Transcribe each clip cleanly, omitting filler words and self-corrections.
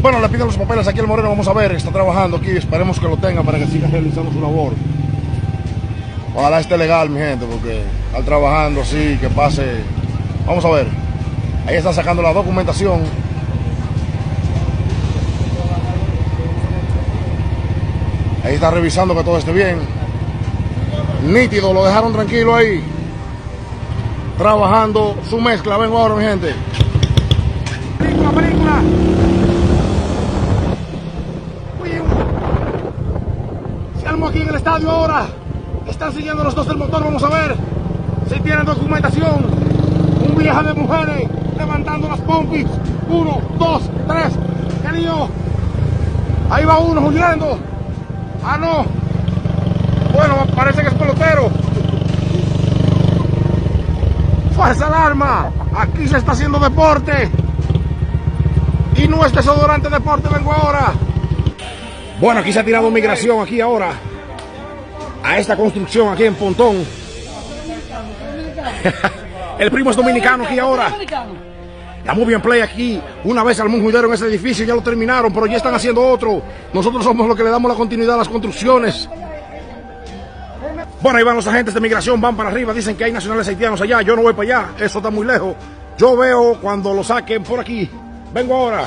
Bueno, le piden los papeles aquí al Moreno, vamos a ver, está trabajando aquí, esperemos que lo tenga para que siga realizando su labor. Ojalá esté legal, mi gente, porque estar trabajando así, que pase. Vamos a ver. Ahí están sacando la documentación. Ahí está revisando que todo esté bien. Nítido, lo dejaron tranquilo ahí. Trabajando su mezcla. Vengo ahora, mi gente. Película. Se armó aquí en el estadio ahora. Están siguiendo los dos del motor. Vamos a ver si tienen documentación. Un viaje de mujeres levantando las pompis. 1, 2, 3. ¡Qué lío! Ahí va uno huyendo. Ah, no. Bueno, parece que es pelotero. ¡Falsa alarma! Aquí se está haciendo deporte. Y no es desodorante deporte, vengo ahora. Bueno, aquí se ha tirado migración aquí ahora. A esta construcción aquí en Pontón. El primo es dominicano aquí ahora. La Movie and Play aquí, una vez armó un juidero en ese edificio, ya lo terminaron, pero ya están haciendo otro. Nosotros somos los que le damos la continuidad a las construcciones. Bueno, ahí van los agentes de migración, van para arriba, dicen que hay nacionales haitianos allá. Yo no voy para allá, eso está muy lejos. Yo veo cuando lo saquen por aquí. Vengo ahora.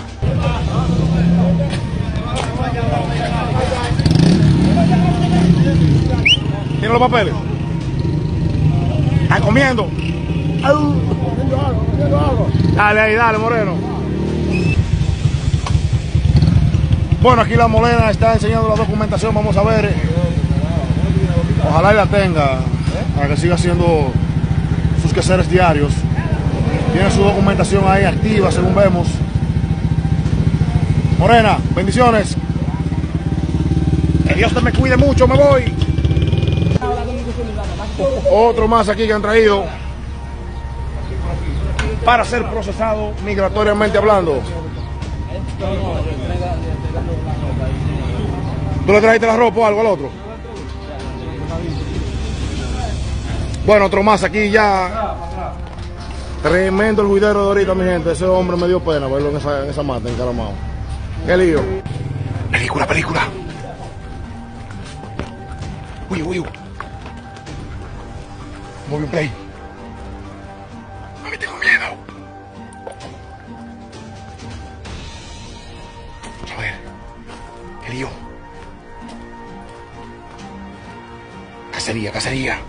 ¿Tiene los papeles? ¿Están comiendo? Dale ahí, dale, Moreno. Bueno, aquí la Molena está enseñando la documentación, vamos a ver. Ojalá y la tenga, para que siga haciendo sus quehaceres diarios. Tiene su documentación ahí activa, según vemos. Morena, bendiciones. Que Dios te me cuide mucho, me voy. Otro más aquí que han traído para ser procesado migratoriamente hablando. ¿Tú le trajiste la ropa o algo al otro? Bueno, otro más aquí ya. Tremendo el juidero de ahorita, mi gente. Ese hombre me dio pena verlo en esa mata, encaramado. Qué lío. Película. Uy. Movie and Play. Mami, tengo miedo. A ver. Qué lío. Cacería.